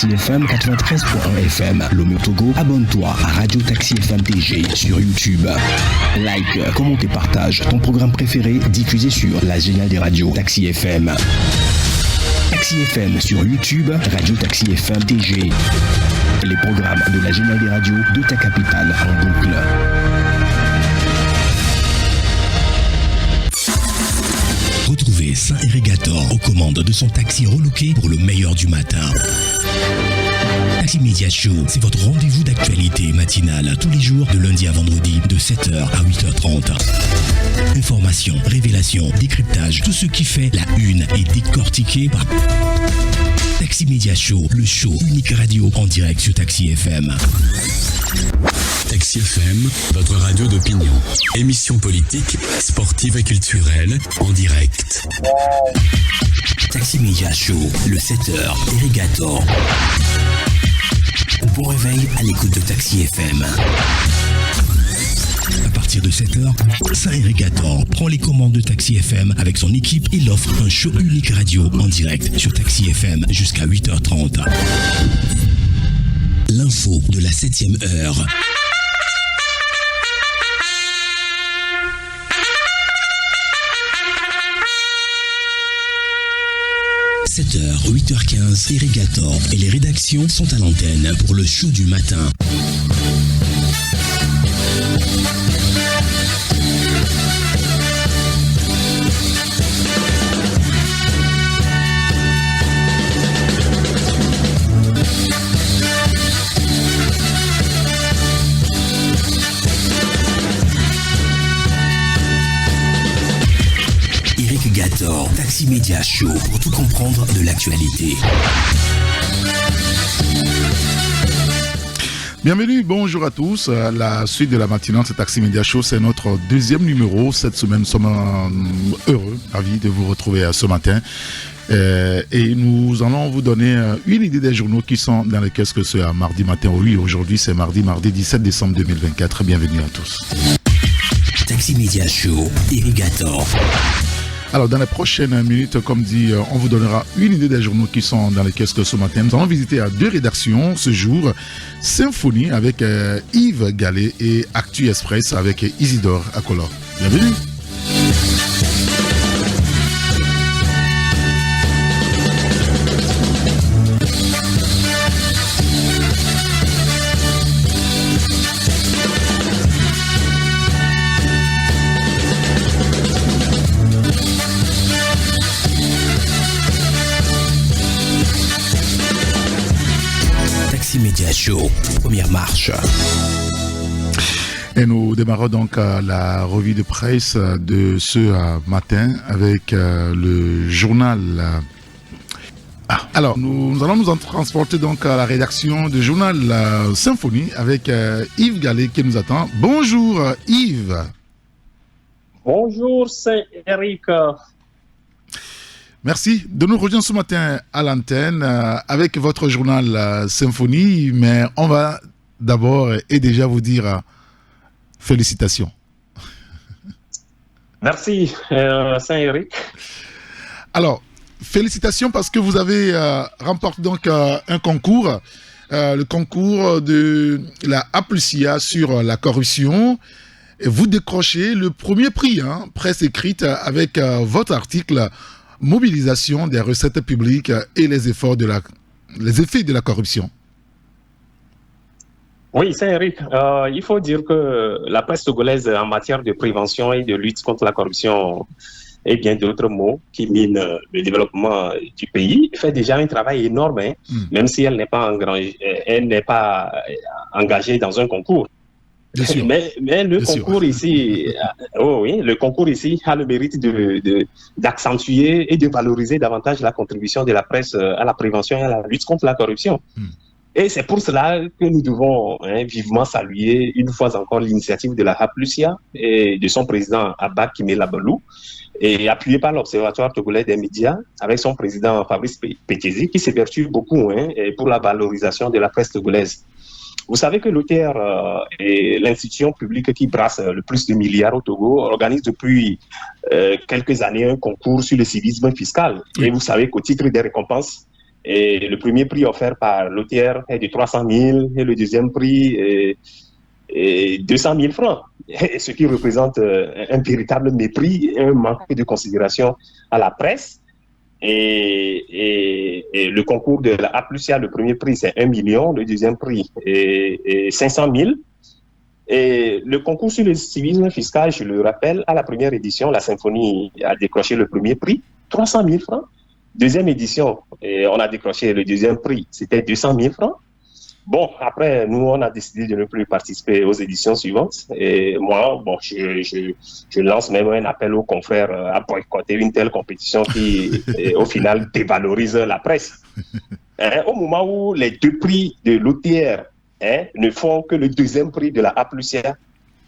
Taxi FM 93.1 FM. Lomé au Togo, abonne-toi à Radio Taxi FM TG sur YouTube. Like, commente et partage ton programme préféré diffusé sur la géniale des radios Taxi FM. Taxi FM sur YouTube, Radio Taxi FM TG. Les programmes de la géniale des radios de ta capitale en boucle. Retrouvez Saint-Irrigator aux commandes de son taxi relooké pour le meilleur du matin. Taxi Media Show, c'est votre rendez-vous d'actualité matinale tous les jours de lundi à vendredi de 7h à 8h30. Informations, révélations, décryptage, tout ce qui fait la une est décortiqué par Taxi Media Show, le show unique radio en direct sur Taxi FM. Taxi FM, votre radio d'opinion. Émission politique, sportive et culturelle, en direct. Taxi Media Show, le 7h, Irrigator. Bon réveil à l'écoute de Taxi FM. À partir de 7h, Saint-Irrigator prend les commandes de Taxi FM avec son équipe et l'offre un show unique radio en direct sur Taxi FM jusqu'à 8h30. L'info de la 7e heure. « 7h, 8h15, Irrigator et les rédactions sont à l'antenne pour le show du matin. Irrigator, Taxi Media Show pour tout comprendre de l'actualité. Bienvenue, bonjour à tous. À la suite de la matinale, c'est Taxi Media Show, c'est notre deuxième numéro. Cette semaine, nous sommes heureux, ravis de vous retrouver ce matin. Et nous allons vous donner une idée des journaux qui sont dans les caisses que ce mardi matin. Oui, aujourd'hui c'est mardi 17 décembre 2024. Bienvenue à tous. Taxi Media Show, Irrigator. Alors, dans les prochaines minutes, comme dit, on vous donnera une idée des journaux qui sont dans les kiosques ce matin. Nous allons visiter à deux rédactions ce jour. Symphonie avec Yves Gallet et Actu Express avec Isidore Akolor. Bienvenue. Media Show, première marche. Et nous démarrons donc la revue de presse de ce matin avec le journal. Alors, nous allons nous en transporter donc à la rédaction du journal Symphonie avec Yves Gallet qui nous attend. Bonjour Yves. Bonjour Saint-Éric. Merci de nous rejoindre ce matin à l'antenne avec votre journal Symphonie, mais on va d'abord et déjà vous dire félicitations. Merci Saint-Éric. Alors, félicitations parce que vous avez remporté donc un concours, le concours de la Aplusia sur la corruption. Et vous décrochez le premier prix, presse écrite avec votre article mobilisation des recettes publiques et les effets de la corruption. Oui, Saint-Éric, il faut dire que la presse togolaise en matière de prévention et de lutte contre la corruption et bien d'autres mots qui minent le développement du pays fait déjà un travail énorme, même si elle n'est pas engagée dans un concours. Mais le concours ici, le concours ici a le mérite d'accentuer et de valoriser davantage la contribution de la presse à la prévention et à la lutte contre la corruption. Et c'est pour cela que nous devons vivement saluer une fois encore l'initiative de la Aplusia et de son président Abba Kimela-Belou, et appuyé par l'Observatoire togolais des médias avec son président Fabrice Pékézi qui s'évertue beaucoup pour la valorisation de la presse togolaise. Vous savez que l'OTR est l'institution publique qui brasse le plus de milliards au Togo, organise depuis quelques années un concours sur le civisme fiscal. Et vous savez qu'au titre des récompenses, Et le premier prix offert par l'OTR est de 300 000 et le deuxième prix est 200 000 francs, ce qui représente un véritable mépris et un manque de considération à la presse. Et le concours de la A+A, le premier prix c'est 1 million, le deuxième prix est 500 000. Et le concours sur le civisme fiscal, je le rappelle, à la première édition, la Symphonie a décroché le premier prix, 300 000 francs. Deuxième édition, on a décroché le deuxième prix, c'était 200 000 francs. Bon, après, nous, on a décidé de ne plus participer aux éditions suivantes. Et moi, bon, je lance même un appel aux confrères à boycotter une telle compétition qui, au final, dévalorise la presse. Au moment où les deux prix de l'OTR ne font que le deuxième prix de la A+A,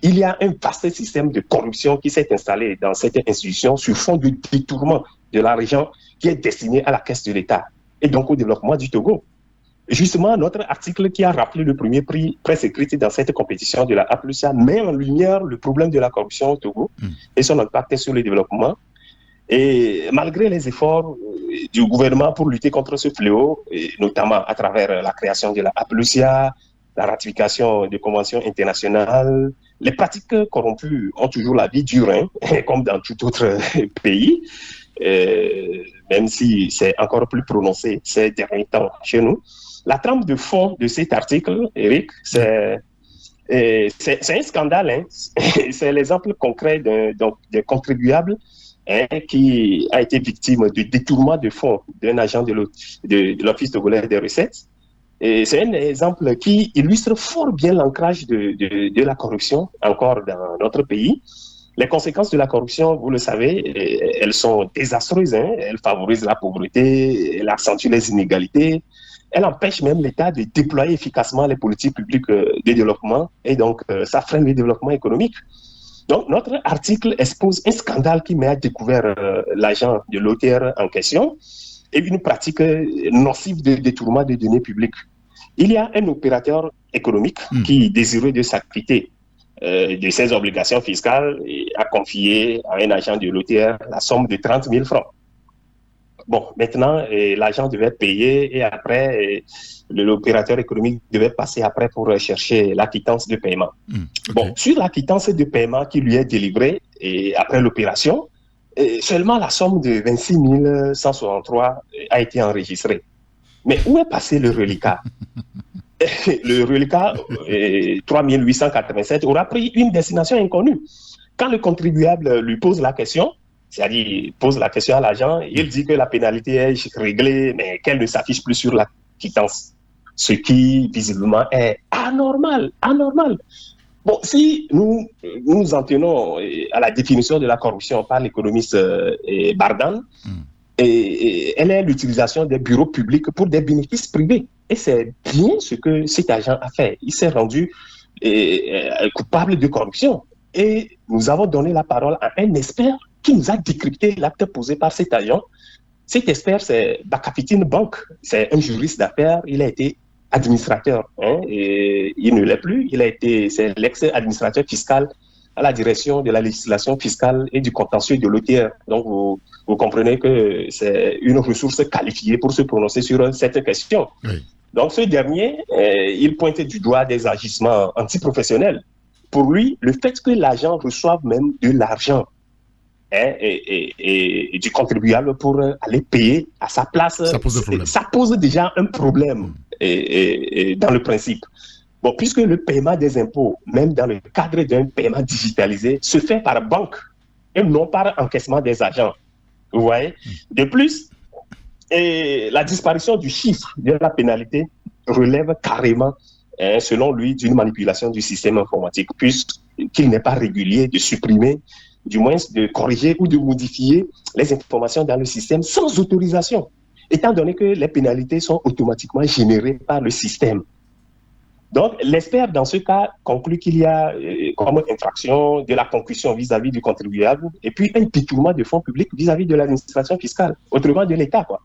il y a un vaste système de corruption qui s'est installé dans cette institution sur fond de détournement de l'argent qui est destiné à la caisse de l'État et donc au développement du Togo. Justement, notre article qui a rappelé le premier prix presse écrite dans cette compétition de la A+A met en lumière le problème de la corruption au Togo et son impact sur le développement. Et malgré les efforts du gouvernement pour lutter contre ce fléau, et notamment à travers la création de la A+A, la ratification de conventions internationales, les pratiques corrompues ont toujours la vie dure, comme dans tout autre pays, même si c'est encore plus prononcé ces derniers temps chez nous. La trame de fond de cet article, Eric, c'est un scandale. C'est l'exemple concret d'un contribuable qui a été victime du détournement de fonds d'un agent de l'Office togolais des recettes. Et c'est un exemple qui illustre fort bien l'ancrage de la corruption encore dans notre pays. Les conséquences de la corruption, vous le savez, elles sont désastreuses. Elles favorisent la pauvreté, elles accentuent les inégalités, elles empêchent même l'État de déployer efficacement les politiques publiques de développement et donc ça freine le développement économique. Donc notre article expose un scandale qui met à découvert l'agent de l'OTR en question et une pratique nocive de détournement des données publiques. Il y a un opérateur économique qui, désireux de s'acquitter de ses obligations fiscales, a confié à un agent de l'OTR la somme de 30 000 francs. Bon, maintenant, l'agent devait payer et après, l'opérateur économique devait passer après pour chercher la quittance de paiement. Okay. Bon, sur la quittance de paiement qui lui est délivrée et après l'opération, seulement la somme de 26 163 a été enregistrée. Mais où est passé le reliquat? Le reliquat 3887 aura pris une destination inconnue. Quand le contribuable lui pose la question, c'est-à-dire pose la question à l'agent, il dit que la pénalité est réglée, mais qu'elle ne s'affiche plus sur la quittance. Ce qui, visiblement, est anormal. Bon, si nous nous en tenons à la définition de la corruption par l'économiste Bardan, elle est l'utilisation des bureaux publics pour des bénéfices privés. Et c'est bien ce que cet agent a fait. Il s'est rendu coupable de corruption. Et nous avons donné la parole à un expert qui nous a décrypté l'acte posé par cet agent. Cet expert, c'est Bakafitine Bank. C'est un juriste d'affaires. Il a été administrateur. Et il ne l'est plus. C'est l'ex-administrateur fiscal à la direction de la législation fiscale et du contentieux de l'OTR. Donc, vous comprenez que c'est une ressource qualifiée pour se prononcer sur cette question. Oui. Donc, ce dernier, il pointait du doigt des agissements antiprofessionnels. Pour lui, le fait que l'agent reçoive même de l'argent et du contribuable pour aller payer à sa place, ça pose déjà un problème dans le principe. Bon, puisque le paiement des impôts, même dans le cadre d'un paiement digitalisé, se fait par banque et non par encaissement des agents. Vous voyez? De plus, la disparition du chiffre de la pénalité relève carrément, selon lui, d'une manipulation du système informatique, puisqu'il n'est pas régulier de supprimer, du moins de corriger ou de modifier les informations dans le système sans autorisation, étant donné que les pénalités sont automatiquement générées par le système. Donc, l'expert, dans ce cas, conclut qu'il y a comme infraction de la concussion vis-à-vis du contribuable et puis un détournement de fonds publics vis-à-vis de l'administration fiscale, autrement de l'État, quoi.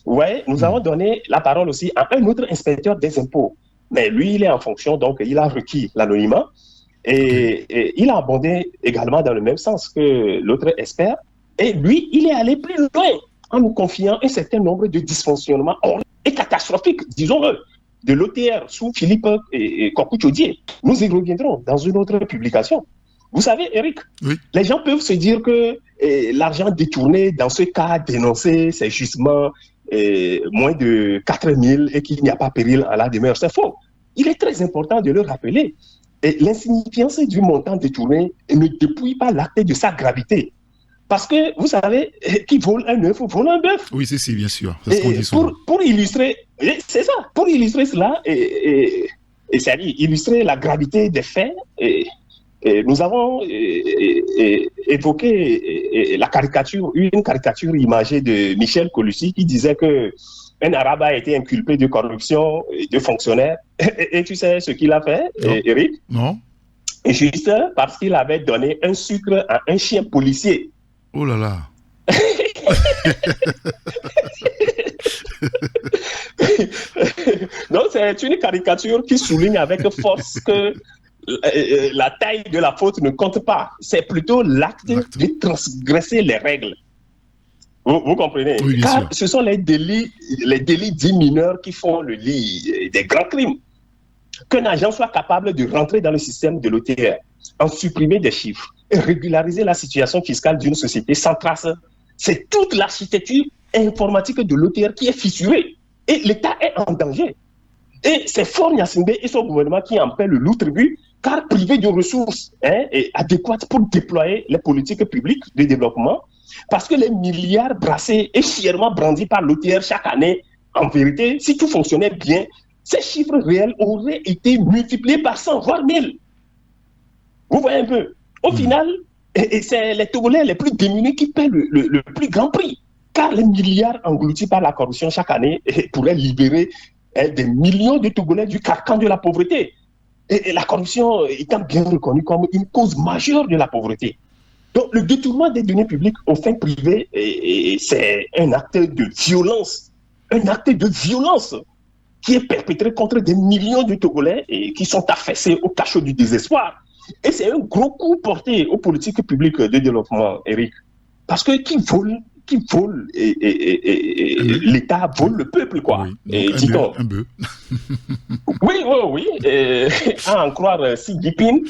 Vous voyez, nous avons donné la parole aussi à un autre inspecteur des impôts. Mais lui, il est en fonction, donc il a requis l'anonymat et il a abondé également dans le même sens que l'autre expert. Et lui, il est allé plus loin en nous confiant un certain nombre de dysfonctionnements et catastrophiques, disons-le, de l'OTR sous Philippe et Kokou-Tchodié. Nous y reviendrons dans une autre publication. Vous savez, Eric, les gens peuvent se dire que l'argent détourné, dans ce cas dénoncé, c'est justement moins de 4 000 et qu'il n'y a pas péril à la demeure. C'est faux. Il est très important de le rappeler. Et l'insignifiance du montant détourné ne dépouille pas l'acte de sa gravité. Parce que, vous savez, qui vole un œuf, vole un bœuf. Oui, c'est bien sûr. C'est ce qu'on dit souvent. Pour illustrer, c'est ça, pour illustrer cela, c'est-à-dire illustrer la gravité des faits, nous avons évoqué une caricature imagée de Michel Colussi qui disait que un Arabe a été inculpé de corruption de fonctionnaire. Et tu sais ce qu'il a fait, Eric? Non. Juste parce qu'il avait donné un sucre à un chien policier. Oh là là. Donc c'est une caricature qui souligne avec force que la taille de la faute ne compte pas. C'est plutôt l'acte de transgresser les règles. Vous comprenez? Oui, car sûr. Ce sont les délits dits mineurs qui font le lit des grands crimes. Qu'un agent soit capable de rentrer dans le système de l'OTR, en supprimer des chiffres et régulariser la situation fiscale d'une société sans trace, c'est toute l'architecture informatique de l'OTR qui est fissurée. Et l'État est en danger. Et c'est Faure Gnassingbé et son gouvernement qui en paient le lourd tribut, car privé de ressources adéquates pour déployer les politiques publiques de développement, parce que les milliards brassés et fièrement brandis par l'OTR chaque année, en vérité, si tout fonctionnait bien, ces chiffres réels auraient été multipliés par 100, voire 1000. Vous voyez un peu. Au final, c'est les Togolais les plus démunis qui paient le plus grand prix, car les milliards engloutis par la corruption chaque année pourraient libérer des millions de Togolais du carcan de la pauvreté. Et la corruption étant bien reconnue comme une cause majeure de la pauvreté. Donc, le détournement des deniers publics aux fins privées, c'est un acte de violence. Un acte de violence qui est perpétré contre des millions de Togolais et qui sont affaissés au cachot du désespoir. Et c'est un gros coup porté aux politiques publiques de développement, Eric. Parce que qui vole l'État vole le peuple, quoi. Oui, un bœuf. Oui. À en croire Xi Jinping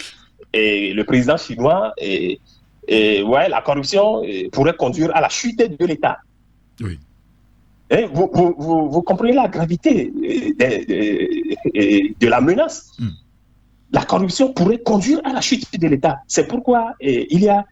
et le président chinois, la corruption pourrait conduire à la chute de l'État. Oui. Et vous comprenez la gravité de la menace. La corruption pourrait conduire à la chute de l'État. C'est pourquoi il y a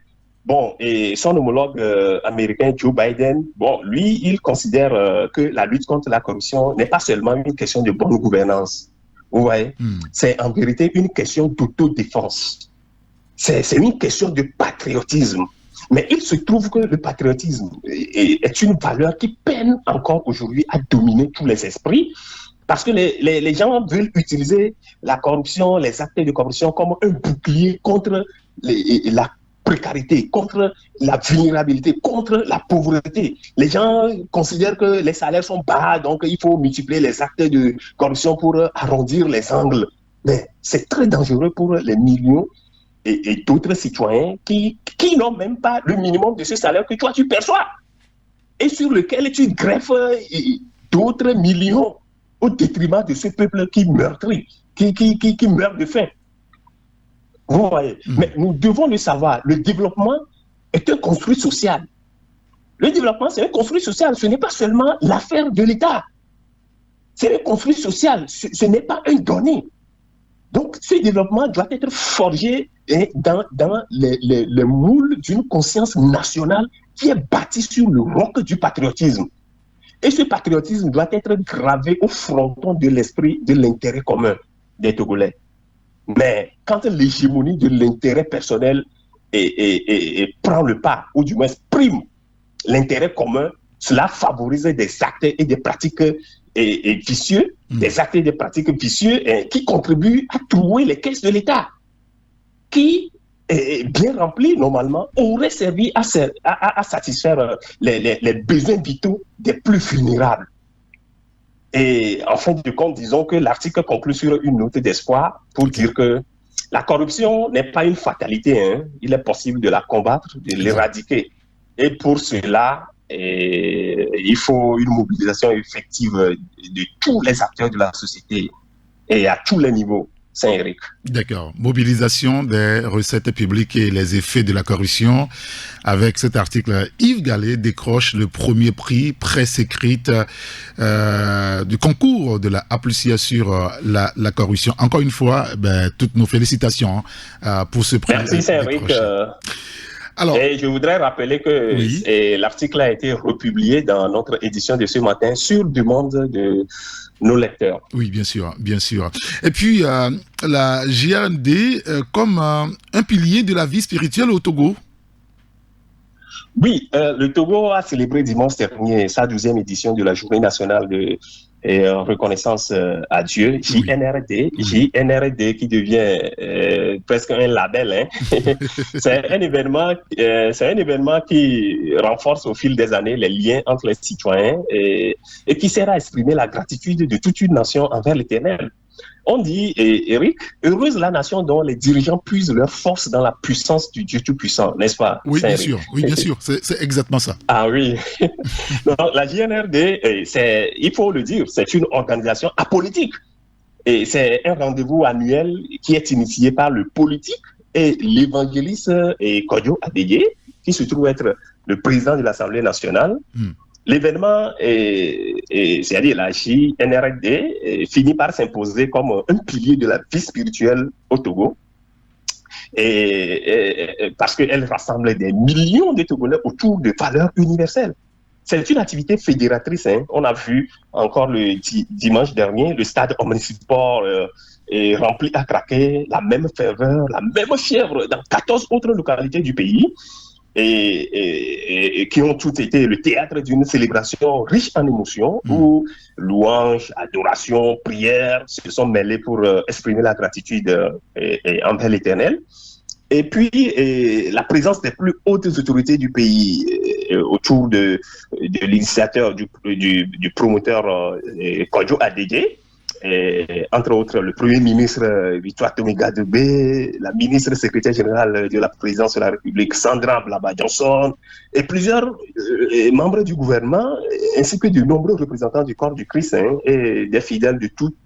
son homologue américain Joe Biden, lui, il considère que la lutte contre la corruption n'est pas seulement une question de bonne gouvernance. Vous voyez, c'est en vérité une question d'autodéfense. C'est une question de patriotisme. Mais il se trouve que le patriotisme est une valeur qui peine encore aujourd'hui à dominer tous les esprits, parce que les gens veulent utiliser la corruption, les actes de corruption comme un bouclier contre la précarité, contre la vulnérabilité, contre la pauvreté. Les gens considèrent que les salaires sont bas, donc il faut multiplier les actes de corruption pour arrondir les angles. Mais c'est très dangereux pour les millions et d'autres citoyens qui n'ont même pas le minimum de ce salaire que toi tu perçois et sur lequel tu greffes d'autres millions au détriment de ce peuple qui meurtrit, qui meurt de faim. Vous voyez, mais nous devons le savoir, le développement est un construit social. Le développement, c'est un construit social, ce n'est pas seulement l'affaire de l'État. C'est un construit social, ce n'est pas un donné. Donc, ce développement doit être forgé dans les moules d'une conscience nationale qui est bâtie sur le roc du patriotisme. Et ce patriotisme doit être gravé au fronton de l'esprit de l'intérêt commun des Togolais. Mais quand l'hégémonie de l'intérêt personnel prend le pas, ou du moins prime l'intérêt commun, cela favorise des actes et des pratiques vicieux, des actes et des pratiques vicieux qui contribuent à trouer les caisses de l'État, qui, bien remplies normalement, auraient servi à satisfaire les besoins vitaux des plus vulnérables. Et en fin de compte, disons que l'article conclut sur une note d'espoir pour dire que la corruption n'est pas une fatalité. Il est possible de la combattre, de l'éradiquer. Et pour cela, et il faut une mobilisation effective de tous les acteurs de la société et à tous les niveaux. Saint-Éric. D'accord. Mobilisation des recettes publiques et les effets de la corruption. Avec cet article, Yves Gallet décroche le premier prix presse écrite du concours de la APLUSIA sur la corruption. Encore une fois, toutes nos félicitations pour ce prix. Merci Saint-Éric. Alors, et je voudrais rappeler que l'article a été republié dans notre édition de ce matin sur demande de nos lecteurs. Oui, bien sûr, bien sûr. Et puis, la JND comme un pilier de la vie spirituelle au Togo. Oui, le Togo a célébré dimanche dernier sa 12e édition de la Journée nationale de reconnaissance à Dieu, JNRD, JNRD qui devient presque un label. Hein. C'est un événement qui renforce au fil des années les liens entre les citoyens et qui sert à exprimer la gratitude de toute une nation envers l'Éternel. On dit, Eric, heureuse la nation dont les dirigeants puisent leur force dans la puissance du Dieu Tout-Puissant, n'est-ce pas? Oui, bien sûr, c'est exactement ça. Ah oui. Donc, la JNRD, il faut le dire, c'est une organisation apolitique. Et c'est un rendez-vous annuel qui est initié par le politique et l'évangéliste Kodjo Adeye, qui se trouve être le président de l'Assemblée nationale. L'événement, c'est-à-dire la JNRD, finit par s'imposer comme un pilier de la vie spirituelle au Togo, parce qu'elle rassemble des millions de Togolais autour de valeurs universelles. C'est une activité fédératrice. Hein. On a vu encore le dimanche dernier, le stade Omnisport est rempli à craquer, la même ferveur, la même fièvre dans 14 autres localités du pays. Et qui ont toutes été le théâtre d'une célébration riche en émotions où louanges, adoration, prières se sont mêlées pour exprimer la gratitude envers l'Éternel. Et puis, la présence des plus hautes autorités du pays autour de l'initiateur, du promoteur Kodjo Adeye, entre autres le Premier ministre Victoire Tomiga Debé, la ministre secrétaire générale de la présidence de la République Sandra Blaba Johnson, et plusieurs membres du gouvernement, ainsi que de nombreux représentants du corps du Christ et des fidèles de toute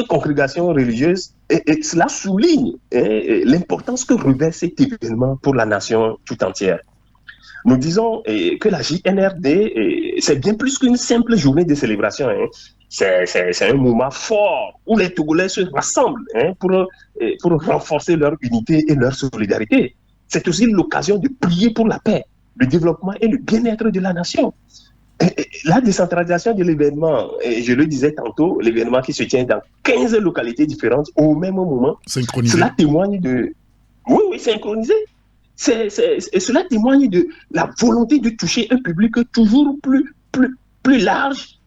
congrégation religieuse. Et cela souligne l'importance que revêt cet événement pour la nation tout entière. Nous disons que la JNRD, c'est bien plus qu'une simple journée de célébration. C'est un moment fort où les Togolais se rassemblent pour renforcer leur unité et leur solidarité. C'est aussi l'occasion de prier pour la paix, le développement et le bien-être de la nation. La décentralisation de l'événement, je le disais tantôt, l'événement qui se tient dans 15 localités différentes au même moment, cela témoigne de... Oui, synchronisé. Cela témoigne de la volonté de toucher un public toujours plus large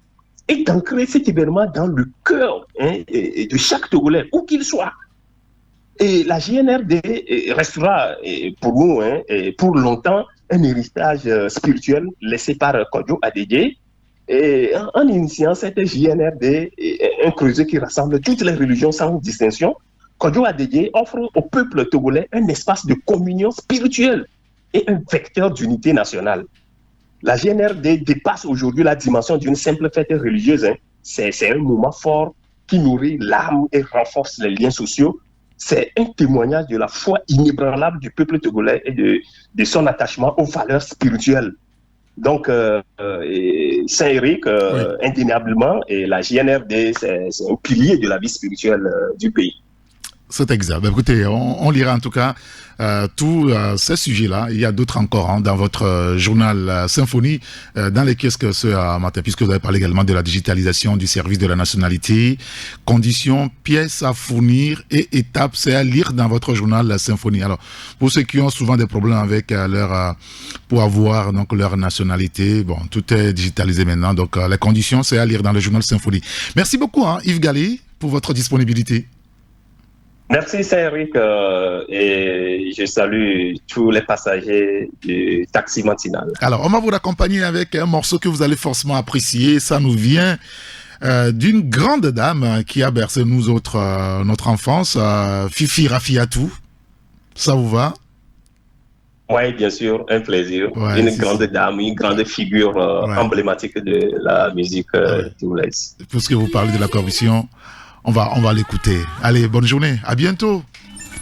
et d'ancrer cet événement dans le cœur de chaque Togolais, où qu'il soit. Et la JNRD restera pour nous, pour longtemps, un héritage spirituel laissé par Kodjo Adeye. Et en initiant cette JNRD, un creuset qui rassemble toutes les religions sans distinction, Kodjo Adeye offre au peuple togolais un espace de communion spirituelle et un vecteur d'unité nationale. La JNRD dépasse aujourd'hui la dimension d'une simple fête religieuse. C'est un moment fort qui nourrit l'âme et renforce les liens sociaux. C'est un témoignage de la foi inébranlable du peuple togolais et de son attachement aux valeurs spirituelles. Donc, Saint-Éric, indéniablement, et la JNRD, c'est un pilier de la vie spirituelle du pays. C'est exact. Écoutez, on lira en tout cas tous ces sujets-là. Il y a d'autres encore dans votre journal Symphonie, dans les kiosques ce matin, puisque vous avez parlé également de la digitalisation du service de la nationalité, conditions, pièces à fournir et étapes, c'est à lire dans votre journal Symphonie. Alors, pour ceux qui ont souvent des problèmes avec pour avoir donc leur nationalité, bon, tout est digitalisé maintenant, donc les conditions, c'est à lire dans le journal Symphonie. Merci beaucoup, Yves Gallet, pour votre disponibilité. Merci Saint-Éric et je salue tous les passagers du taxi matinal. Alors, on va vous accompagner avec un morceau que vous allez forcément apprécier. Ça nous vient d'une grande dame qui a bercé nous autres, notre enfance, Fifi Rafiatou. Ça vous va? Oui, bien sûr, un plaisir. Ouais, Une grande dame, une grande figure emblématique de la musique togolaise. Puisque vous parlez de la corruption, on va l'écouter. Allez, bonne journée, à bientôt.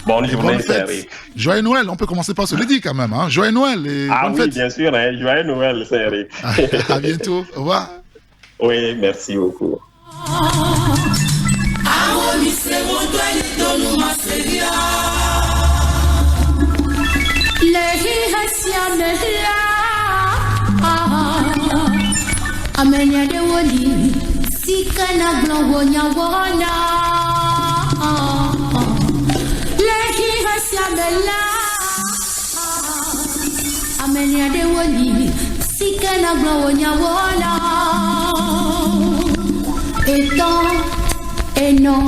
Bonne journée, Cédric. Joyeux Noël, on peut commencer par se le dire quand même. Hein? Joyeux Noël et bonne fête. Bien sûr, hein? Joyeux Noël, Cédric. À bientôt, au revoir. Oui, merci beaucoup. Amenya de woli sikana glongonya wona lehi hasiamela amenya de woli sikana glongonya wona et non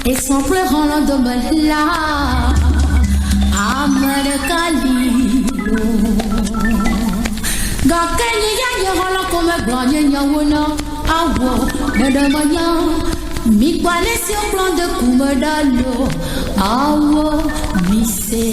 et sans pleurant l'endomela amarkali Gakeni ya hola come glanya nyawona awo nadamanya mi kwale si plan de kumadalo awo mi se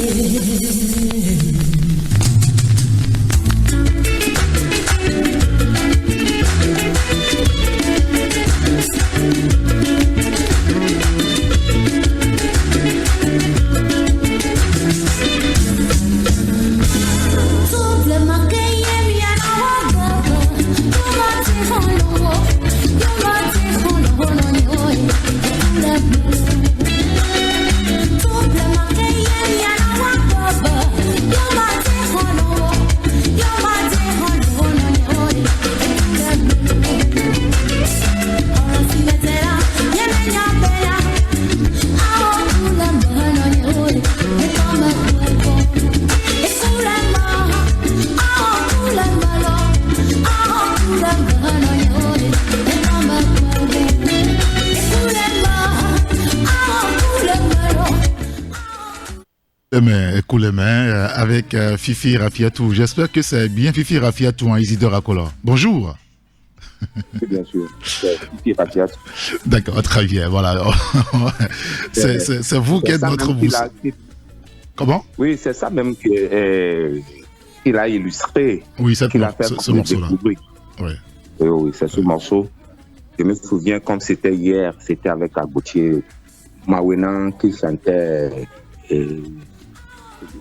Écoute les mains avec Fifi Rafiatou. J'espère que c'est bien Fifi Rafiatou, hein, Isidore Akola. Bonjour. Bien sûr, Fifi Rafiatou. D'accord, très bien. Voilà. c'est vous qui êtes notre bousse. Comment? Oui, c'est ça même qu'il a illustré. Oui, ce morceau-là. Oui. Oui, c'est ce morceau. Je me souviens comme c'était hier, c'était avec Aboutier Mawena qui chantait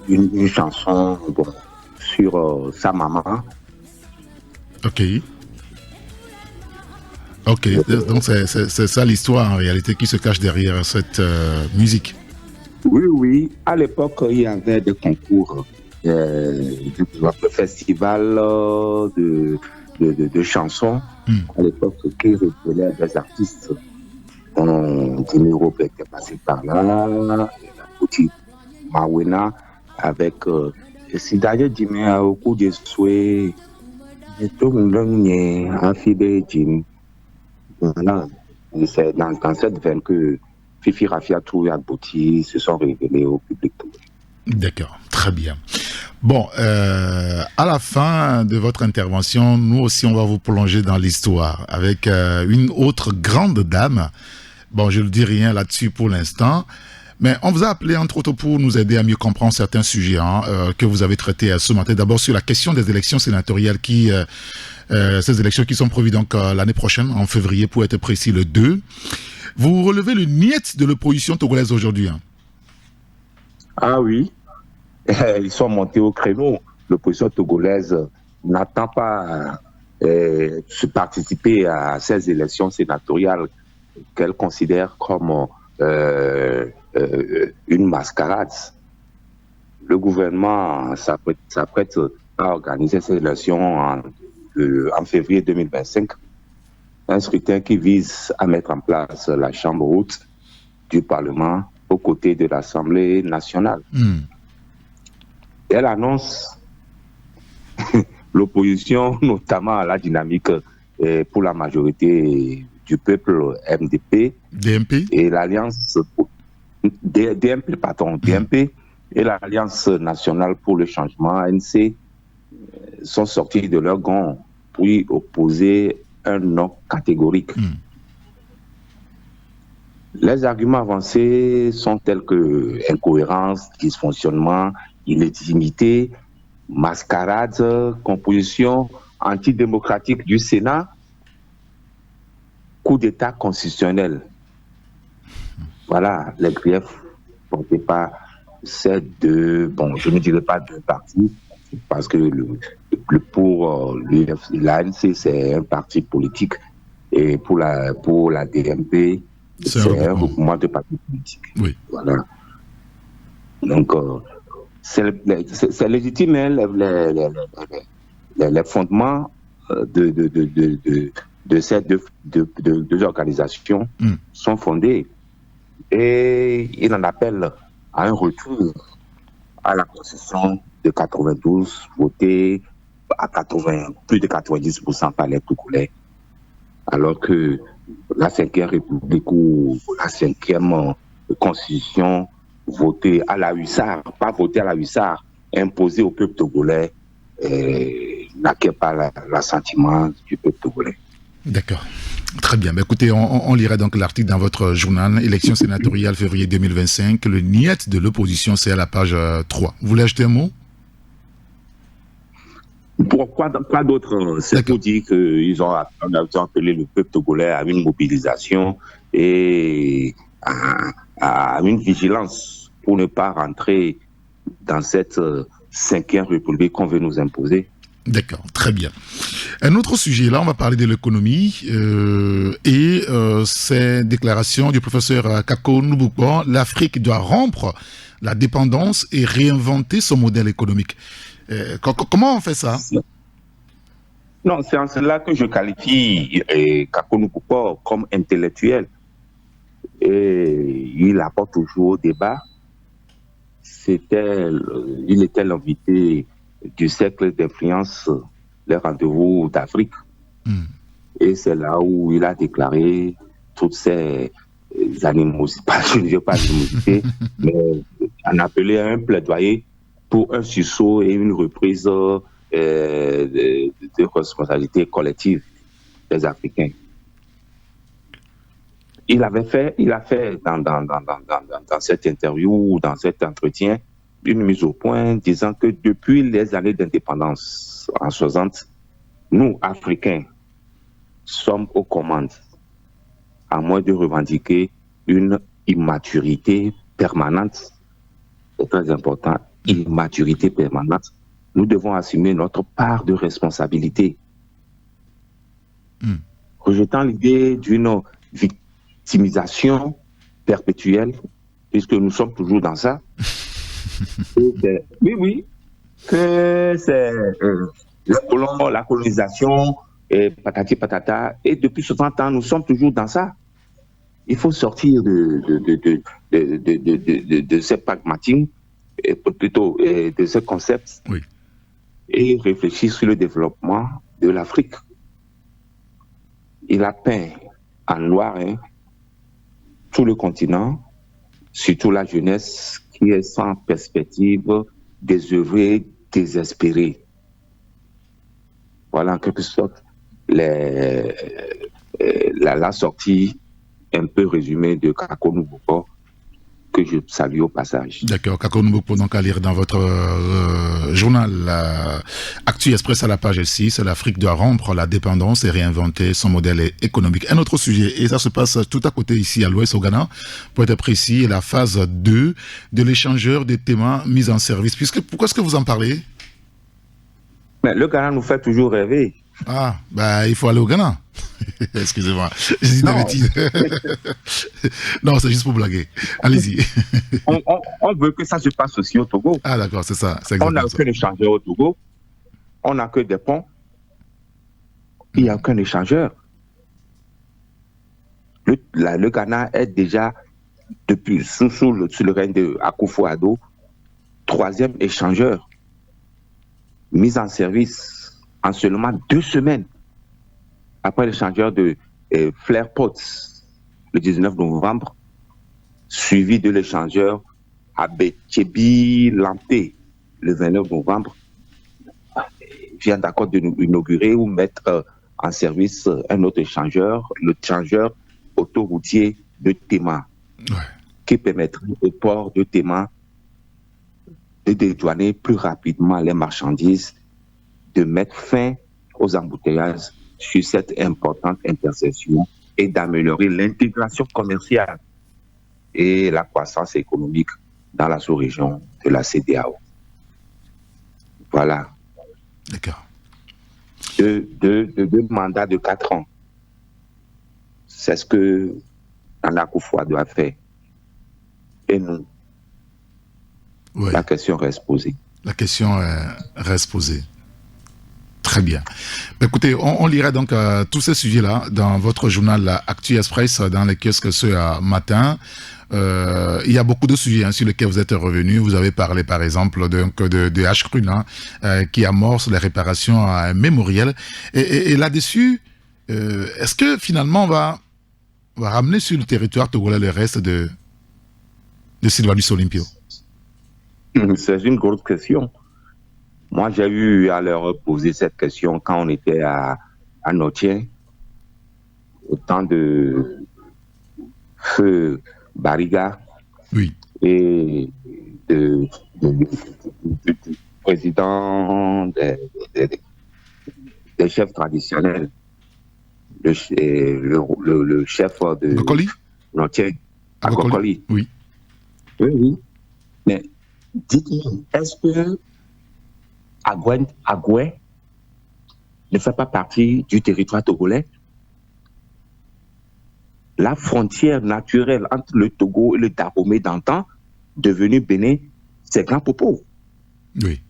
une chanson sur sa maman. Ok. Donc c'est ça l'histoire en réalité qui se cache derrière cette musique. Oui. À l'époque, il y avait des concours, le festival de chansons. À l'époque, qui révélait des artistes. Dinero était passé par là, la petite Mawena avec Sidaye Djimé au coup de souhait, et tout le monde a filé Djim. Voilà, c'est dans cette veine que Fifi Rafiatou et Abouti se sont révélés au public. D'accord, très bien. Bon, à la fin de votre intervention, nous aussi, on va vous plonger dans l'histoire avec une autre grande dame. Bon, je ne dis rien là-dessus pour l'instant, mais on vous a appelé entre autres pour nous aider à mieux comprendre certains sujets que vous avez traités ce matin. D'abord sur la question des élections sénatoriales ces élections qui sont prévues donc l'année prochaine, en février pour être précis, le 2. Vous relevez le niet de l'opposition togolaise aujourd'hui. Ah oui, ils sont montés au créneau. L'opposition togolaise n'attend pas se participer à ces élections sénatoriales qu'elle considère comme une mascarade. Le gouvernement s'apprête à organiser ces élections en février 2025. Un scrutin qui vise à mettre en place la chambre haute du Parlement aux côtés de l'Assemblée nationale. Elle annonce l'opposition, notamment à la dynamique pour la majorité du peuple MDP DMP et l'Alliance DMP et l'Alliance nationale pour le changement ANC sont sortis de leur gond pour y opposer un non catégorique. Les arguments avancés sont tels que incohérence, dysfonctionnement, illégitimité mascarade, composition antidémocratique du Sénat, coup d'État constitutionnel. Voilà les griefs portés par ces deux, bon, je ne dirais pas deux partis, parce que pour l'ANC, c'est un parti politique, et pour la DMP, c'est un groupement de partis politiques. Oui. Voilà. Donc, c'est légitime, hein, les fondements de ces deux organisations sont fondés. Et il en appelle à un retour à la Constitution de 92, votée à plus de 90% par les Togolais, alors que la 5e République ou la 5e Constitution votée à la hussard, pas votée à la hussard, imposée au peuple togolais, n'acquiert pas l'assentiment du peuple togolais. D'accord. Très bien. Mais écoutez, on lira donc l'article dans votre journal, élection sénatoriale février 2025. Le niet de l'opposition, c'est à la page 3. Vous voulez ajouter un mot? Pourquoi d'autre? C'est pour dire qu'ils ont appelé le peuple togolais à une mobilisation et à une vigilance pour ne pas rentrer dans cette 5e République qu'on veut nous imposer. D'accord, très bien. Un autre sujet, là, on va parler de l'économie et ces déclarations du professeur Kako Nubukbo. L'Afrique doit rompre la dépendance et réinventer son modèle économique. Comment on fait ça? Non, c'est en cela que je qualifie Kako Nubukbo comme intellectuel. Et il apporte toujours au débat. Il était l'invité du cercle d'influence, les rendez-vous d'Afrique. Et c'est là où il a déclaré toutes ces animosités, je ne dis pas animosités, mais en appelé à un plaidoyer pour un sursaut et une reprise de responsabilité collective des Africains. Il a fait dans cette interview, dans cet entretien, une mise au point disant que depuis les années d'indépendance en 60, nous, Africains, sommes aux commandes, à moins de revendiquer une immaturité permanente. C'est très important, immaturité permanente. Nous devons assumer notre part de responsabilité. Rejetant l'idée d'une victimisation perpétuelle, puisque nous sommes toujours dans ça. Oui, que c'est la colonisation, patati patata, et depuis 60 ans, nous sommes toujours dans ça. Il faut sortir de ce pragmatisme, plutôt de ce concept, et réfléchir sur le développement de l'Afrique. Il a peint en noir tout le continent, surtout la jeunesse qui est sans perspective, désœuvrée, désespérée. Voilà en quelque sorte la sortie un peu résumée de Kako Nubukbo, que je salue au passage. D'accord, Kako Nubukbo, donc à lire dans votre journal Actu Express à la page 6, l'Afrique doit rompre la dépendance et réinventer son modèle économique. Un autre sujet, et ça se passe tout à côté ici à l'ouest au Ghana, pour être précis, la phase 2 de l'échangeur des témoins mis en service. Pourquoi est-ce que vous en parlez? Mais le Ghana nous fait toujours rêver. Ah, il faut aller au Ghana. Excusez-moi, j'ai dit des bêtises. Non, c'est juste pour blaguer. Allez-y. On veut que ça se passe aussi au Togo. Ah d'accord, c'est ça. On n'a aucun échangeur au Togo. On n'a que des ponts. Il n'y a aucun échangeur. Le Ghana est déjà, depuis sous le règne de Akufo-Addo, 3e échangeur mis en service en seulement 2 semaines après l'échangeur de Flair Potts le 19 novembre, suivi de l'échangeur Abetchebi Lampé le 29 novembre, vient d'accord d'inaugurer ou mettre en service un autre échangeur, le échangeur autoroutier de Tema, qui permettrait au port de Tema de dédouaner plus rapidement les marchandises, de mettre fin aux embouteillages sur cette importante intersection et d'améliorer l'intégration commerciale et la croissance économique dans la sous-région de la CEDEAO. Voilà. D'accord. Deux mandats de 4 ans. C'est ce que Nana Akufo-Addo doit faire. Et nous, oui. La question reste posée. La question reste posée. Très bien. Écoutez, on lira donc tous ces sujets-là dans votre journal Actu Express, dans les kiosques ce matin. Il y a beaucoup de sujets sur lesquels vous êtes revenus. Vous avez parlé, par exemple, de H-Crune, qui amorce les réparations à un mémorial. Et là-dessus, est-ce que finalement on va ramener sur le territoire togolais le reste de Sylvanus Olympio? C'est une grosse question. Moi, j'ai eu à leur poser cette question quand on était à Notien, au temps de Feu Bariga, oui, et du président des chefs traditionnels, le chef de Gokoli? Notien, Gokoli. Oui. Oui. Mais dites-moi, est-ce que Agoué ne fait pas partie du territoire togolais? La frontière naturelle entre le Togo et le Dahomey d'antan, devenu Bénin, c'est Grand Popo. Oui.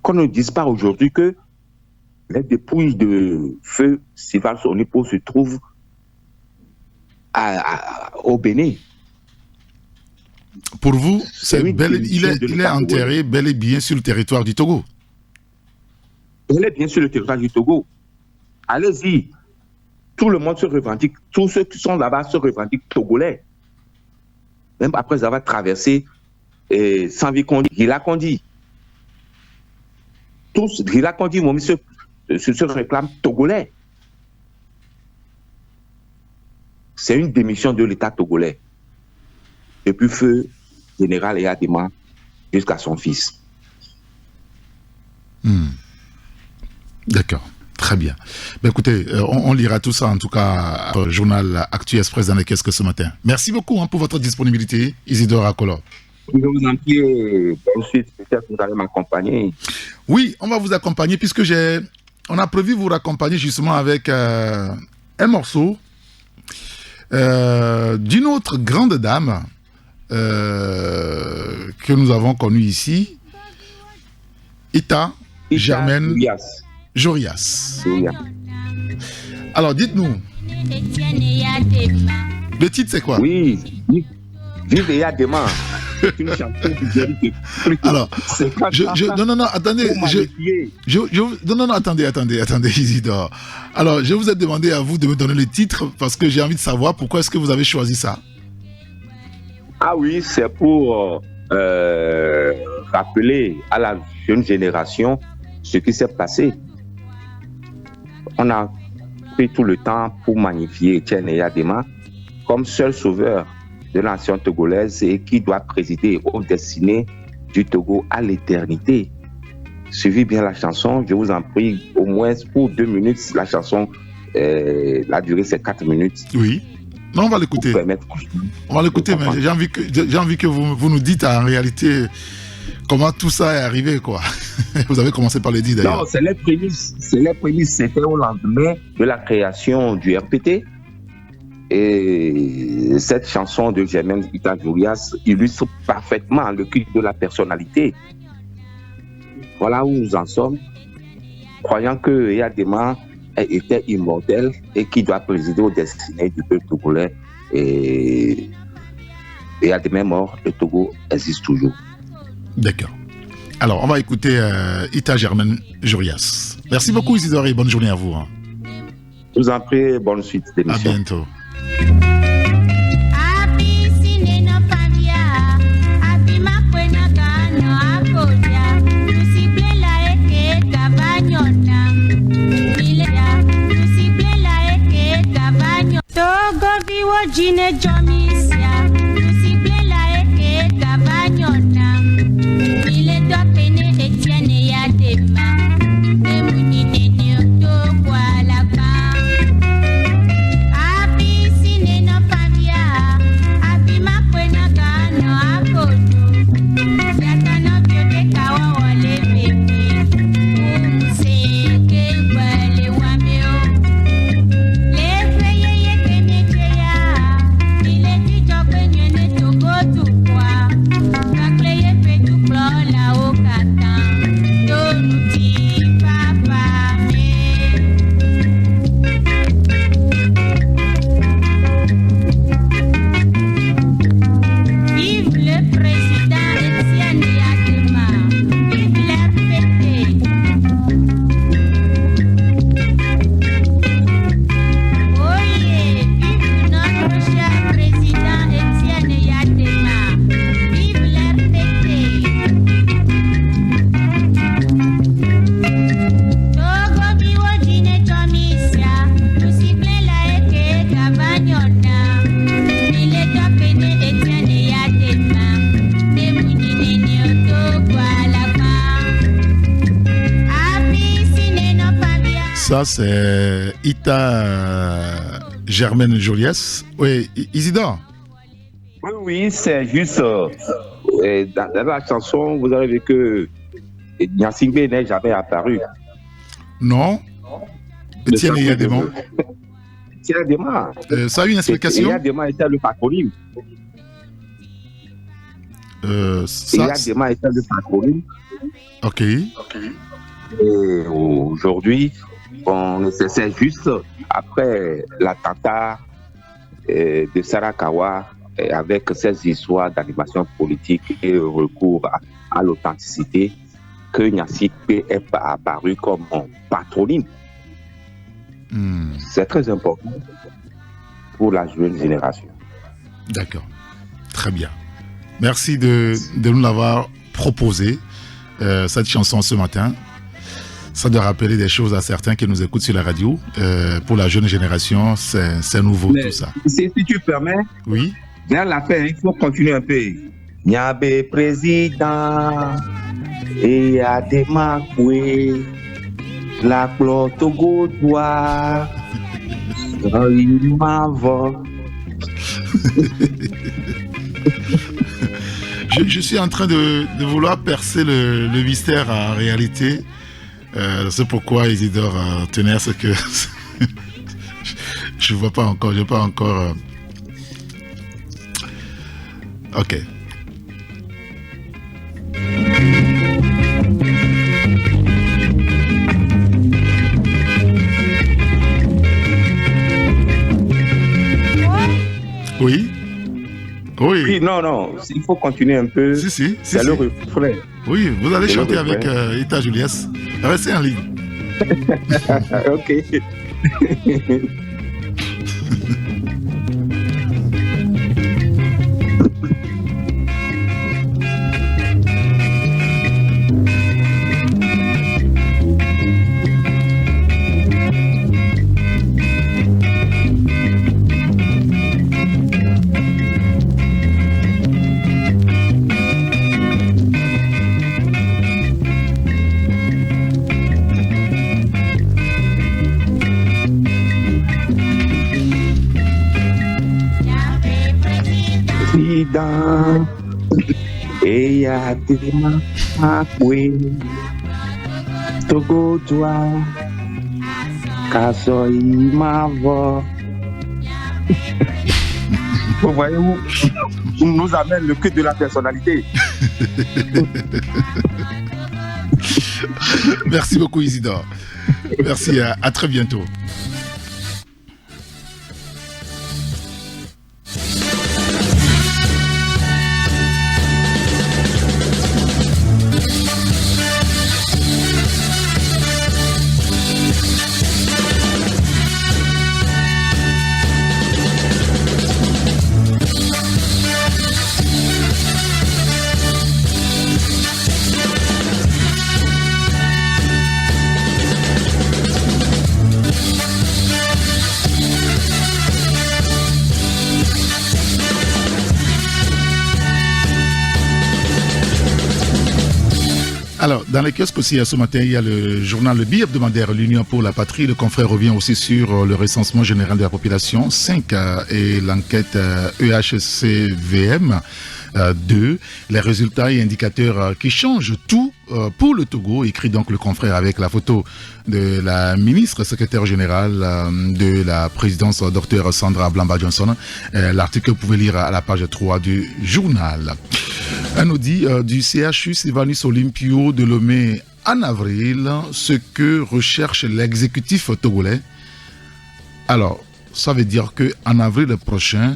Qu'on ne dise pas aujourd'hui que les dépouilles de feu Sylvanus Olympio se trouvent au Bénin. Pour vous, il est enterré bel et bien sur le territoire du Togo. Il est bien sur le territoire du Togo. Allez-y. Tout le monde se revendique. Tous ceux qui sont là-bas se revendiquent togolais. Même après avoir traversé Sanvi-Kondi, Rila-Kondi. Tous, Rila-Kondi, se réclament togolais. C'est une démission de l'État togolais. Depuis feu général Eyadema jusqu'à son fils. D'accord, très bien. Ben écoutez, on lira tout ça en tout cas au journal Actu Express dans les kiosques ce matin. Merci beaucoup pour votre disponibilité, Isidore Akolo. Je vous en prie, ensuite peut-être vous allez m'accompagner. Oui, on va vous accompagner puisque on a prévu vous raccompagner justement avec un morceau d'une autre grande dame que nous avons connue ici, Ita Germaine Jorias. Alors dites-nous, le titre c'est quoi? Oui, Vive Eyadema. C'est une chanson du Alors, non, attendez, attendez, Isidore. Alors, je vous ai demandé à vous de me donner le titre parce que j'ai envie de savoir pourquoi est-ce que vous avez choisi ça. Ah oui, c'est pour rappeler à la jeune génération ce qui s'est passé. On a pris tout le temps pour magnifier Etienne Eyadema comme seul sauveur de la nation togolaise et qui doit présider aux destinées du Togo à l'éternité. Suivez bien la chanson, je vous en prie, au moins pour 2 minutes. La chanson, la durée c'est 4 minutes. Oui. Non, on va l'écouter. On va l'écouter, mais j'ai envie que vous nous dites en réalité comment tout ça est arrivé, quoi. Vous avez commencé par le dire d'ailleurs. Non, c'est les prémices. C'était au lendemain de la création du RPT. Et cette chanson de Germaine Ita Jorias illustre parfaitement le culte de la personnalité. Voilà où nous en sommes, croyant que Eyadema était immortel et qui doit présider aux destinées du peuple togolais. Et Eyadema est mort, le Togo existe toujours. D'accord. Alors, on va écouter Ita Germaine Jorias. Merci beaucoup Isidore et bonne journée à vous. Je vous en prie, bonne suite d'émission. À bientôt. Jine Jomisia, Tusiblela Eke Gabanyona. Ça, c'est Ita Germaine Joliès. Oui, Isidore. Oui, c'est juste. Dans la chanson, vous avez vu que Nyasingbe n'est jamais apparu. Non. Etienne Yadema. Etienne Yadema. Ça a une explication. Yadema était le patronyme. Yadema était le patronyme. Ok. Et aujourd'hui, c'est juste après l'attentat de Sarakawa, avec ces histoires d'animation politique et recours à l'authenticité, que Nyasingbe est apparu comme patronyme. C'est très important pour la jeune génération. D'accord. Très bien. Merci de nous l'avoir proposé, cette chanson ce matin. Ça doit rappeler des choses à certains qui nous écoutent sur la radio. Pour la jeune génération, c'est nouveau. Mais tout ça. Si tu permets, oui. Dans la fin, il faut continuer un peu. Nyabe président et Adema Koué, la Togo doit je suis en train de vouloir percer le mystère en réalité. C'est pourquoi Isidore tenait à ce que je vois pas encore. Ok. Oui. Oui, non, il faut continuer un peu. Si, c'est le refrain. Oui, vous allez chanter avec Ita Juliès. Restez en ligne. Ok. Et ya Adema Koué, Togo doit Kasoy Mavo. Vous voyez où nous amène le culte de la personnalité. Merci beaucoup Isidore. Merci, à très bientôt. Alors, dans les kiosques aussi, ce matin, il y a le journal Le bi-hebdomadaire L'Union pour la Patrie. Le confrère revient aussi sur le recensement général de la population 5 et l'enquête EHCVM 2. Les résultats et indicateurs qui changent tout pour le Togo, écrit donc le confrère avec la photo de la ministre secrétaire générale de la présidence, Dr Sandra Blamba-Johnson. L'article vous pouvez lire à la page 3 du journal. Un audit du CHU Sylvanus Olympio de Lomé en avril, ce que recherche l'exécutif togolais. Alors, ça veut dire qu'en avril prochain,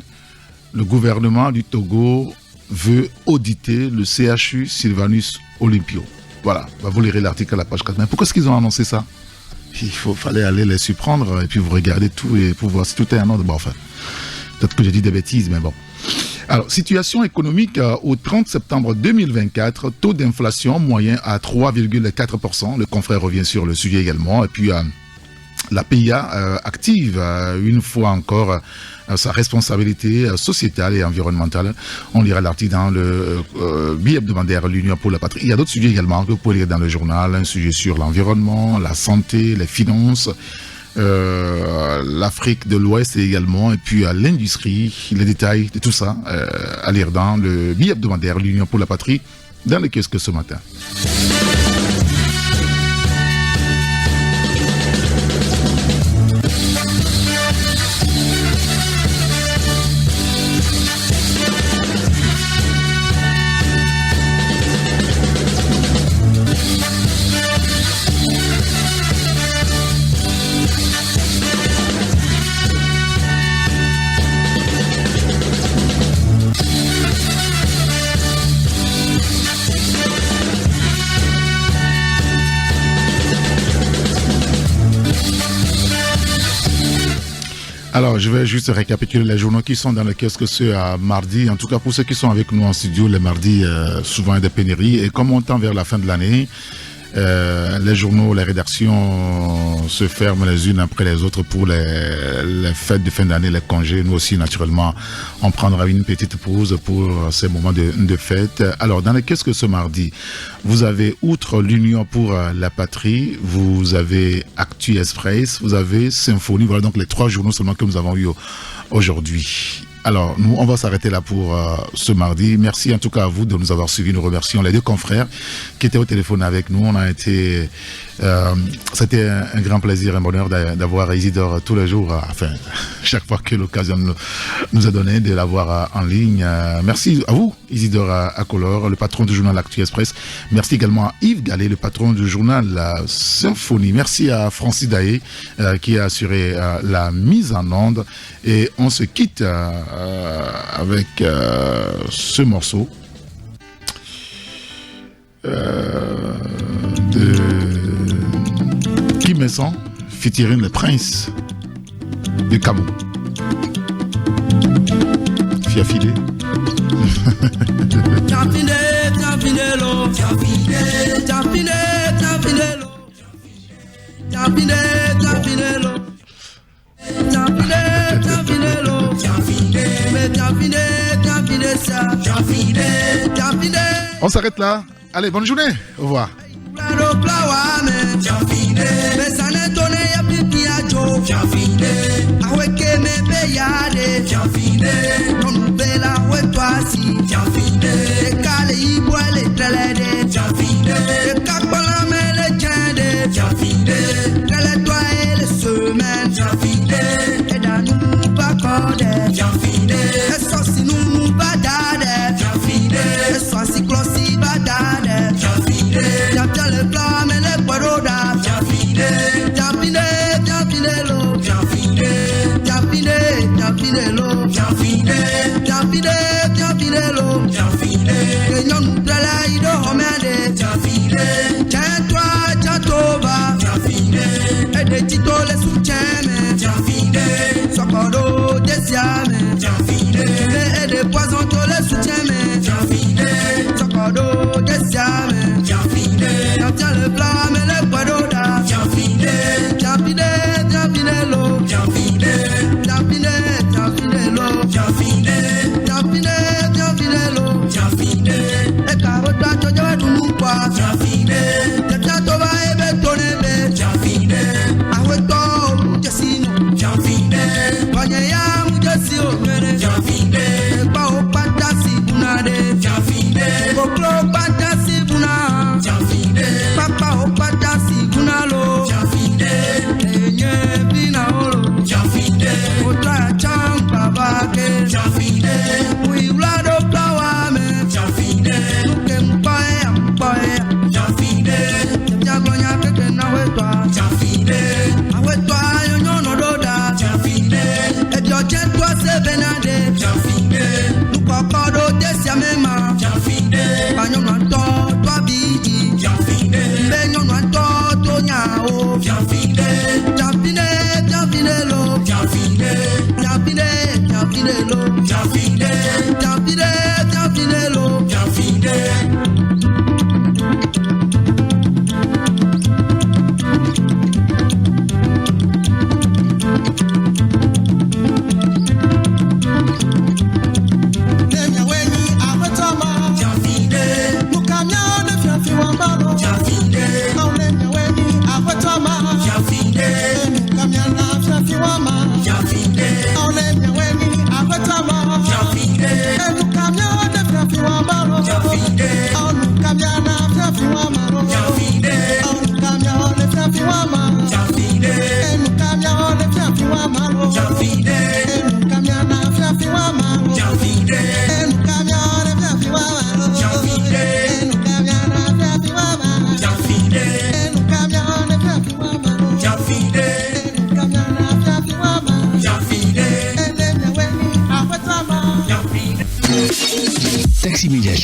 le gouvernement du Togo veut auditer le CHU Sylvanus Olympio. Voilà, vous lirez l'article à la page 4. Mais pourquoi est-ce qu'ils ont annoncé ça? Fallait aller les surprendre et puis vous regardez tout et pour voir si tout est en ordre. Bon, enfin, peut-être que j'ai dit des bêtises, mais bon. Alors, situation économique au 30 septembre 2024, taux d'inflation moyen à 3,4%. Le confrère revient sur le sujet également. Et puis, la PIA active une fois encore sa responsabilité sociétale et environnementale. On lira l'article dans le bi-hebdomadaire L'Union pour la Patrie. Il y a d'autres sujets également que vous pouvez lire dans le journal, un sujet sur l'environnement, la santé, les finances, l'Afrique de l'Ouest également, et puis l'industrie, les détails de tout ça à lire dans le bi-hebdomadaire L'Union pour la Patrie, dans le kiosque ce matin. Alors, je vais juste récapituler les journaux qui sont dans le kiosque ce mardi. En tout cas, pour ceux qui sont avec nous en studio, les mardis, souvent il y a des pénuries. Et comme on tend vers la fin de l'année, les journaux, les rédactions se ferment les unes après les autres pour les fêtes de fin d'année, les congés. Nous aussi, naturellement, on prendra une petite pause pour ces moments de fête. Alors, dans le kiosque ce mardi, vous avez, outre l'Union pour la Patrie, vous avez Actu Express, vous avez Symphonie. Voilà donc les 3 journaux seulement que nous avons eu aujourd'hui. Alors, nous, on va s'arrêter là pour ce mardi. Merci en tout cas à vous de nous avoir suivis. Nous remercions les 2 confrères qui étaient au téléphone avec nous. On a été... c'était un grand plaisir, un bonheur d'avoir Isidore tous les jours, enfin, chaque fois que l'occasion nous a donné de l'avoir en ligne. Merci à vous, Isidore Akolor, le patron du journal Actu Express. Merci également à Yves Gallet, le patron du journal Symphonie. Merci à Francis Daé qui a assuré la mise en onde. Et on se quitte avec ce morceau de Kim Messon, featuring le prince de Cabo. Fiafide. On s'arrête là. Allez, bonne journée. Au revoir. We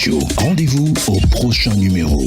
Show. Rendez-vous au prochain numéro.